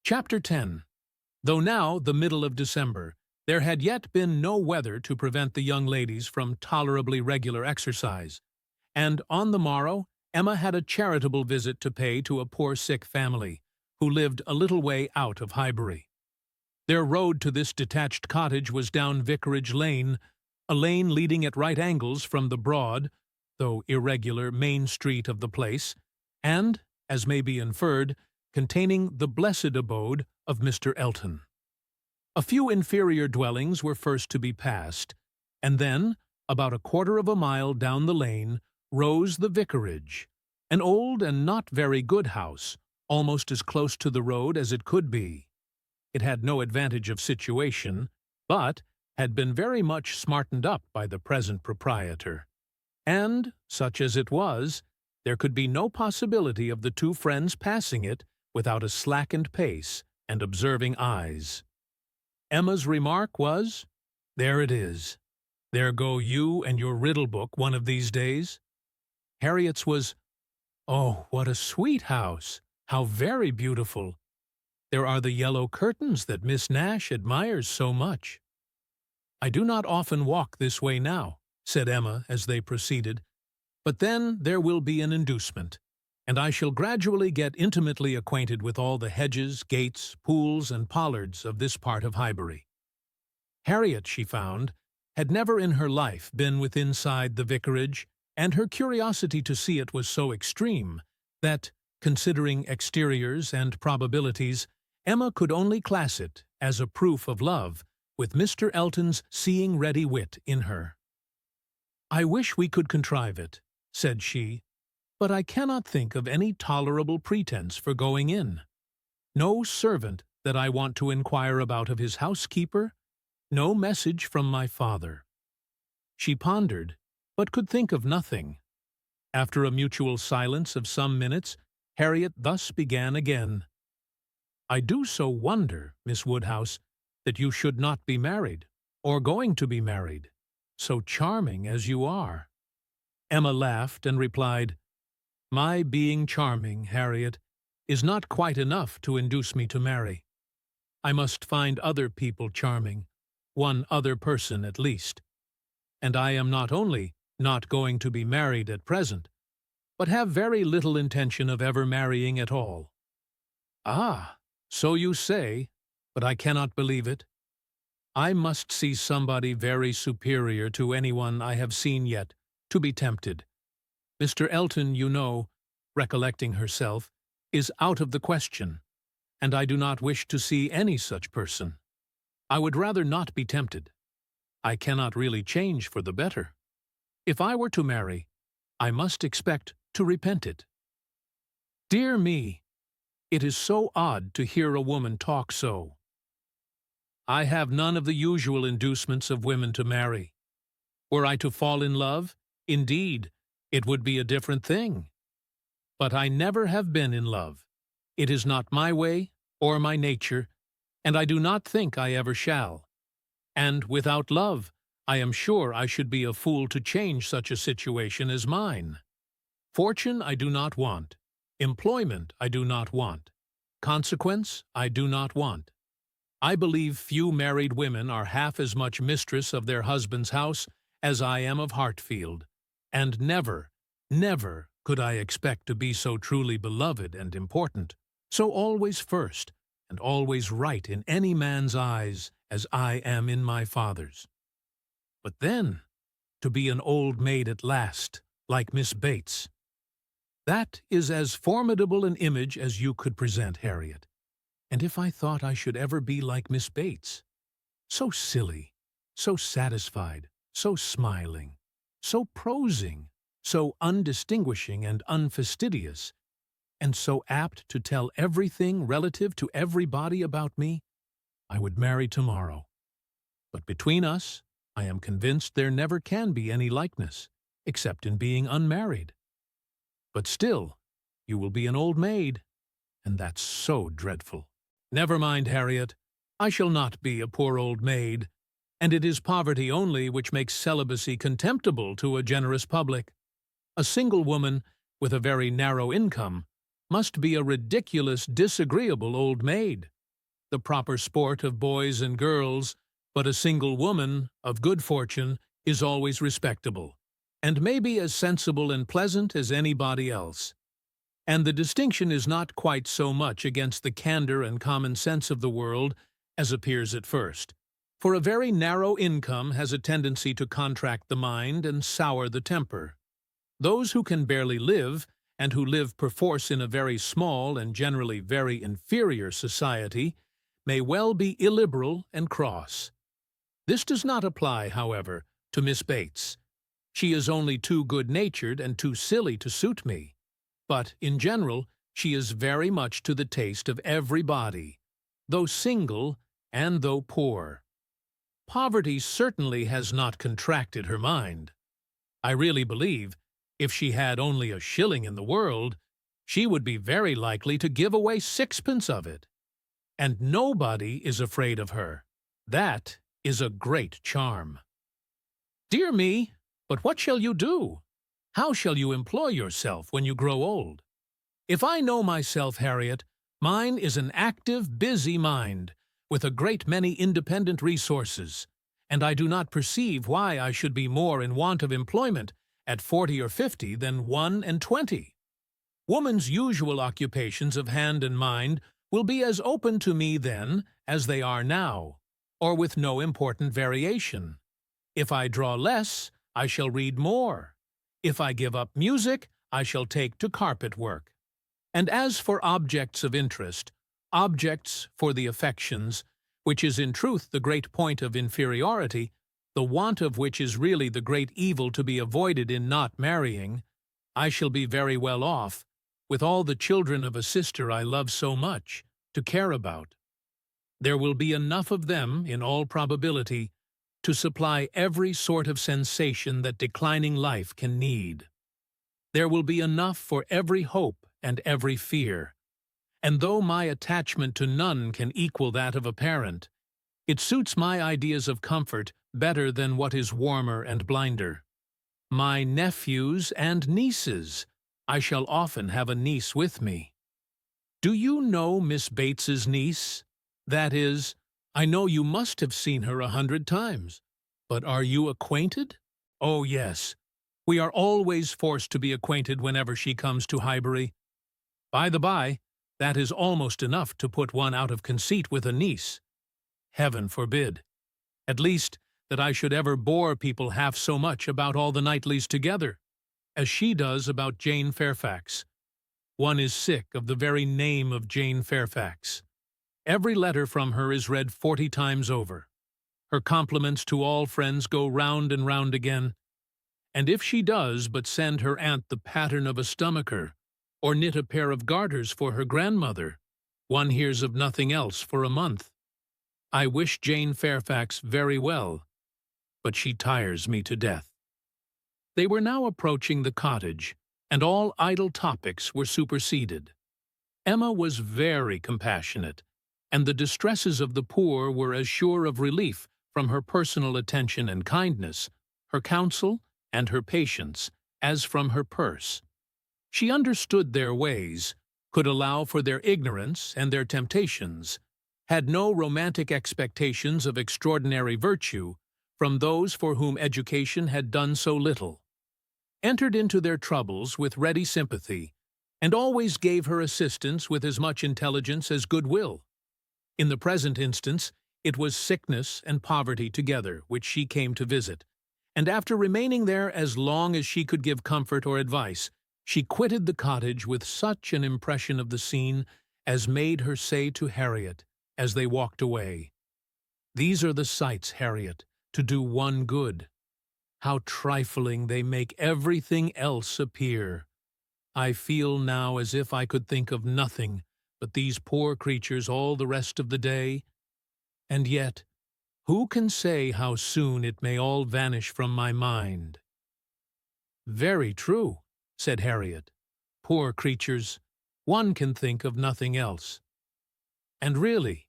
Chapter 10. Though now the middle of December, there had yet been no weather to prevent the young ladies from tolerably regular exercise, and on the morrow Emma had a charitable visit to pay to a poor sick family, who lived a little way out of Highbury. Their road to this detached cottage was down Vicarage Lane, a lane leading at right angles from the broad, though irregular, main street of the place, and, as may be inferred, containing the blessed abode of Mr. Elton. A few inferior dwellings were first to be passed, and then, about a quarter of a mile down the lane, rose the vicarage, an old and not very good house, almost as close to the road as it could be. It had no advantage of situation, but had been very much smartened up by the present proprietor. And, such as it was, there could be no possibility of the two friends passing it without a slackened pace and observing eyes. Emma's remark was, "There it is. There go you and your riddle book one of these days." Harriet's was, "Oh, what a sweet house! How very beautiful! There are the yellow curtains that Miss Nash admires so much." "I do not often walk this way now," said Emma as they proceeded, "but then there will be an inducement, and I shall gradually get intimately acquainted with all the hedges, gates, pools, and pollards of this part of Highbury." Harriet, she found, had never in her life been withinside the vicarage, and her curiosity to see it was so extreme that, considering exteriors and probabilities, Emma could only class it as a proof of love, with Mr. Elton's seeing-ready wit in her. "I wish we could contrive it," said she, "but I cannot think of any tolerable pretence for going in. No servant that I want to inquire about of his housekeeper, no message from my father." She pondered, but could think of nothing. After a mutual silence of some minutes, Harriet thus began again. "I do so wonder, Miss Woodhouse, that you should not be married, or going to be married, so charming as you are." Emma laughed and replied, "My being charming, Harriet, is not quite enough to induce me to marry. I must find other people charming, one other person at least. And I am not only not going to be married at present, but have very little intention of ever marrying at all." "Ah, so you say, but I cannot believe it. I must see somebody very superior to anyone I have seen yet, to be tempted. Mr. Elton, you know," recollecting herself, "is out of the question, and I do not wish to see any such person. I would rather not be tempted. I cannot really change for the better. If I were to marry, I must expect to repent it." "Dear me, it is so odd to hear a woman talk so. I have none of the usual inducements of women to marry. Were I to fall in love, indeed, it would be a different thing. But I never have been in love. It is not my way or my nature, and I do not think I ever shall. And without love, I am sure I should be a fool to change such a situation as mine. Fortune I do not want. Employment I do not want. Consequence I do not want. I believe few married women are half as much mistress of their husband's house as I am of Hartfield, and never, never could I expect to be so truly beloved and important, so always first, and always right in any man's eyes as I am in my father's. But then, to be an old maid at last, like Miss Bates. That is as formidable an image as you could present, Harriet. And if I thought I should ever be like Miss Bates, so silly, so satisfied, so smiling, so prosing, so undistinguishing and unfastidious, and so apt to tell everything relative to everybody about me, I would marry tomorrow. But between us, I am convinced there never can be any likeness, except in being unmarried. But still, you will be an old maid, and that's so dreadful. Never mind, Harriet, I shall not be a poor old maid, and it is poverty only which makes celibacy contemptible to a generous public. A single woman, with a very narrow income, must be a ridiculous, disagreeable old maid, the proper sport of boys and girls, but a single woman of good fortune is always respectable, and may be as sensible and pleasant as anybody else. And the distinction is not quite so much against the candor and common sense of the world as appears at first. For a very narrow income has a tendency to contract the mind and sour the temper. Those who can barely live, and who live perforce in a very small and generally very inferior society, may well be illiberal and cross. This does not apply, however, to Miss Bates. She is only too good-natured and too silly to suit me. But, in general, she is very much to the taste of everybody, though single and though poor. Poverty certainly has not contracted her mind. I really believe, if she had only a shilling in the world, she would be very likely to give away sixpence of it. And nobody is afraid of her. That is a great charm. Dear me, but what shall you do? How shall you employ yourself when you grow old? If I know myself, Harriet, mine is an active, busy mind, with a great many independent resources, and I do not perceive why I should be more in want of employment at 40 or 50 than 1 and 20. Woman's usual occupations of hand and mind will be as open to me then as they are now, or with no important variation. If I draw less, I shall read more. If I give up music, I shall take to carpet work. And as for objects of interest, objects for the affections, which is in truth the great point of inferiority, the want of which is really the great evil to be avoided in not marrying, I shall be very well off, with all the children of a sister I love so much, to care about. There will be enough of them, in all probability, to supply every sort of sensation that declining life can need. There will be enough for every hope and every fear. And though my attachment to none can equal that of a parent, it suits my ideas of comfort better than what is warmer and blinder. My nephews and nieces, I shall often have a niece with me. Do you know Miss Bates's niece? That is, I know you must have seen her 100 times. But are you acquainted? Oh, yes. We are always forced to be acquainted whenever she comes to Highbury. By the by, that is almost enough to put one out of conceit with a niece. Heaven forbid. At least, that I should ever bore people half so much about all the Knightleys together, as she does about Jane Fairfax. One is sick of the very name of Jane Fairfax. Every letter from her is read 40 times over. Her compliments to all friends go round and round again. And if she does but send her aunt the pattern of a stomacher, or knit a pair of garters for her grandmother, one hears of nothing else for a month. I wish Jane Fairfax very well, but she tires me to death. They were now approaching the cottage, and all idle topics were superseded. Emma was very compassionate, and the distresses of the poor were as sure of relief from her personal attention and kindness, her counsel and her patience, as from her purse. She understood their ways, could allow for their ignorance and their temptations, had no romantic expectations of extraordinary virtue from those for whom education had done so little, entered into their troubles with ready sympathy, and always gave her assistance with as much intelligence as goodwill. In the present instance, it was sickness and poverty together which she came to visit, and after remaining there as long as she could give comfort or advice, she quitted the cottage with such an impression of the scene as made her say to Harriet, as they walked away, "These are the sights, Harriet, to do one good. How trifling they make everything else appear. I feel now as if I could think of nothing but these poor creatures all the rest of the day. And yet, who can say how soon it may all vanish from my mind?" "Very true," said Harriet. "Poor creatures, one can think of nothing else. And really,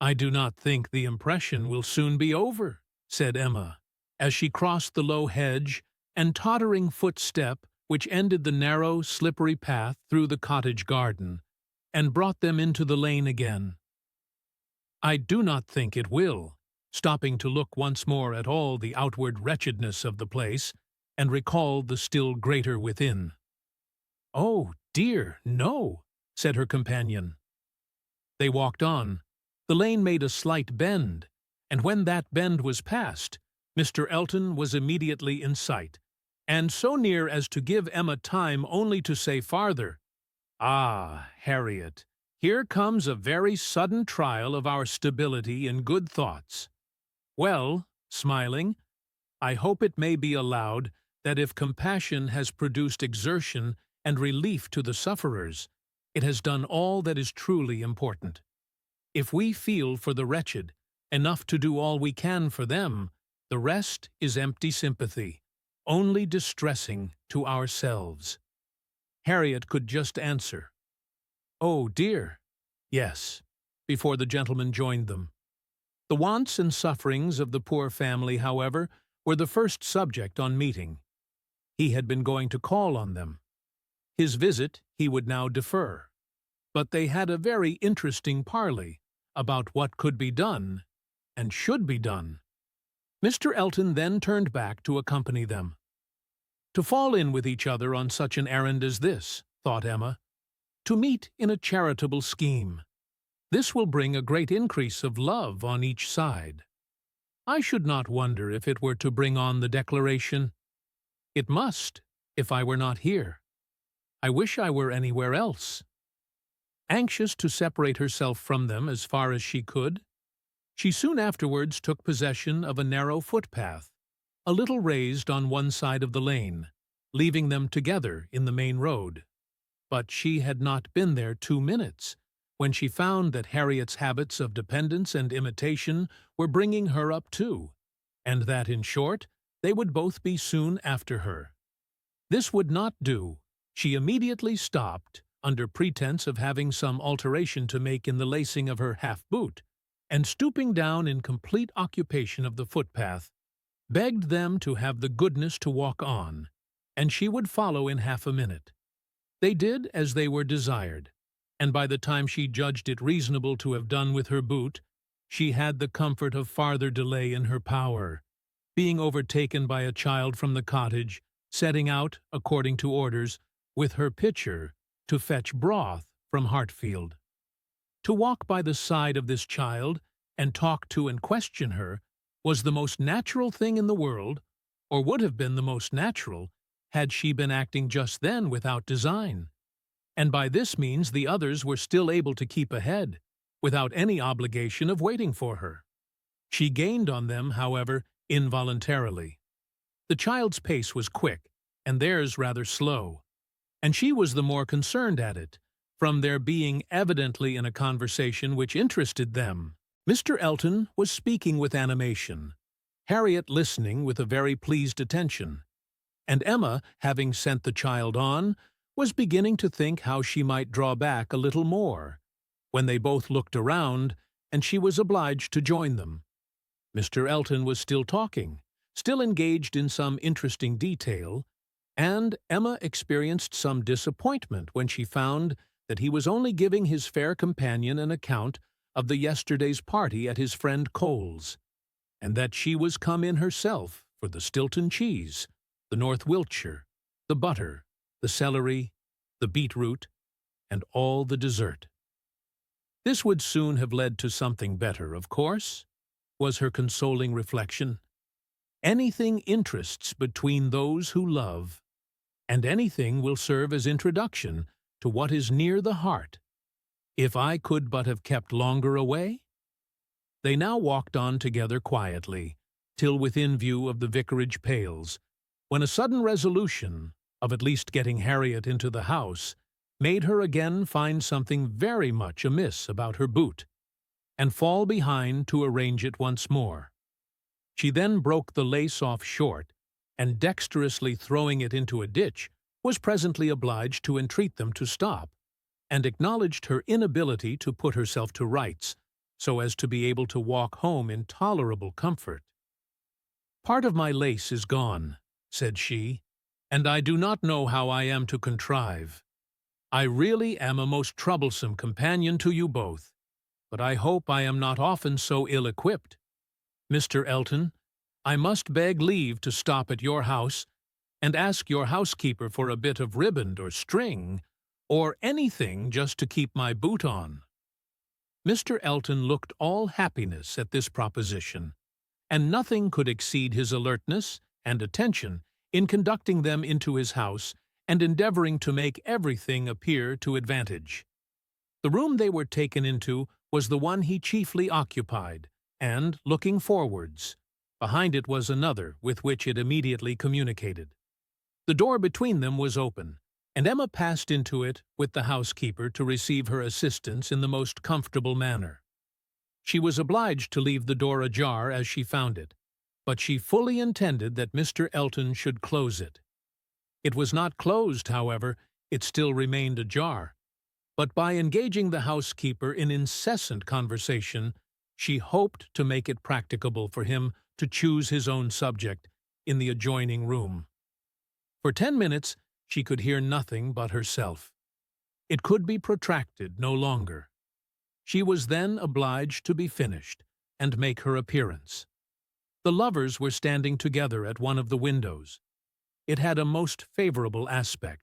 I do not think the impression will soon be over," said Emma, as she crossed the low hedge and tottering footstep which ended the narrow, slippery path through the cottage garden, and brought them into the lane again. I do not think it will, stopping to look once more at all the outward wretchedness of the place, and recall the still greater within. "Oh, dear, no," said her companion. They walked on. The lane made a slight bend, and when that bend was passed, Mr. Elton was immediately in sight, and so near as to give Emma time only to say farther, "Ah, Harriet, here comes a very sudden trial of our stability in good thoughts. Well," smiling, "I hope it may be allowed that if compassion has produced exertion and relief to the sufferers, it has done all that is truly important. If we feel for the wretched enough to do all we can for them, the rest is empty sympathy, only distressing to ourselves." Harriet could just answer, "Oh, dear, yes," before the gentleman joined them. The wants and sufferings of the poor family, however, were the first subject on meeting. He had been going to call on them. His visit he would now defer. But they had a very interesting parley about what could be done and should be done. Mr. Elton then turned back to accompany them. To fall in with each other on such an errand as this, thought Emma, to meet in a charitable scheme. This will bring a great increase of love on each side. I should not wonder if it were to bring on the declaration. It must, if I were not here. I wish I were anywhere else. Anxious to separate herself from them as far as she could, she soon afterwards took possession of a narrow footpath, a little raised on one side of the lane, leaving them together in the main road. But she had not been there 2 minutes, when she found that Harriet's habits of dependence and imitation were bringing her up too, and that, in short, they would both be soon after her. This would not do. She immediately stopped, under pretense of having some alteration to make in the lacing of her half-boot, and stooping down in complete occupation of the footpath, begged them to have the goodness to walk on, and she would follow in half a minute. They did as they were desired, and by the time she judged it reasonable to have done with her boot, she had the comfort of farther delay in her power, being overtaken by a child from the cottage, setting out, according to orders, with her pitcher, to fetch broth from Hartfield. To walk by the side of this child and talk to and question her was the most natural thing in the world, or would have been the most natural, had she been acting just then without design. And by this means the others were still able to keep ahead, without any obligation of waiting for her. She gained on them, however, involuntarily. The child's pace was quick, and theirs rather slow, and she was the more concerned at it, from their being evidently in a conversation which interested them. Mr. Elton was speaking with animation, Harriet listening with a very pleased attention, and Emma, having sent the child on, was beginning to think how she might draw back a little more, when they both looked around, and she was obliged to join them. Mr. Elton was still talking, still engaged in some interesting detail, and Emma experienced some disappointment when she found that he was only giving his fair companion an account of the yesterday's party at his friend Cole's, and that she was come in herself for the Stilton cheese, the North Wiltshire, the butter, the celery, the beetroot, and all the dessert. This would soon have led to something better, of course, was her consoling reflection. Anything interests between those who love, and anything will serve as introduction to what is near the heart. If I could but have kept longer away? They now walked on together quietly, till within view of the vicarage pales, when a sudden resolution, of at least getting Harriet into the house, made her again find something very much amiss about her boot, and fall behind to arrange it once more. She then broke the lace off short, and dexterously throwing it into a ditch, was presently obliged to entreat them to stop, and acknowledged her inability to put herself to rights, so as to be able to walk home in tolerable comfort. "Part of my lace is gone," said she, "and I do not know how I am to contrive. I really am a most troublesome companion to you both. but I hope I am not often so ill-equipped. Mr. Elton, I must beg leave to stop at your house and ask your housekeeper for a bit of riband or string, or anything just to keep my boot on." Mr. Elton looked all happiness at this proposition, and nothing could exceed his alertness and attention in conducting them into his house and endeavoring to make everything appear to advantage. The room they were taken into was the one he chiefly occupied, and, looking forwards, behind it was another with which it immediately communicated. The door between them was open, and Emma passed into it with the housekeeper to receive her assistance in the most comfortable manner. She was obliged to leave the door ajar as she found it, but she fully intended that Mr. Elton should close it. It was not closed, however, it still remained ajar, but by engaging the housekeeper in incessant conversation, she hoped to make it practicable for him to choose his own subject in the adjoining room. For 10 minutes she could hear nothing but herself. It could be protracted no longer. She was then obliged to be finished and make her appearance. The lovers were standing together at one of the windows. It had a most favorable aspect,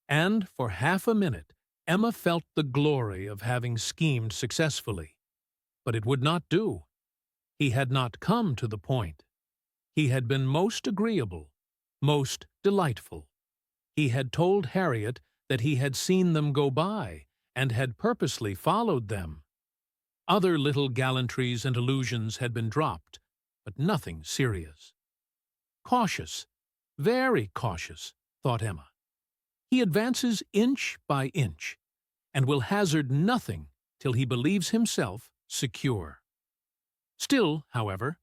and for half a minute Emma felt the glory of having schemed successfully. But it would not do. He had not come to the point. He had been most agreeable, most delightful. He had told Harriet that he had seen them go by and had purposely followed them. Other little gallantries and allusions had been dropped, but nothing serious. Cautious, very cautious, thought Emma. He advances inch by inch, and will hazard nothing till he believes himself secure. Still, however,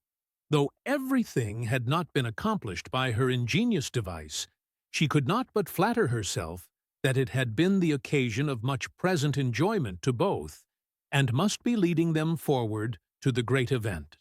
though everything had not been accomplished by her ingenious device, she could not but flatter herself that it had been the occasion of much present enjoyment to both, and must be leading them forward to the great event.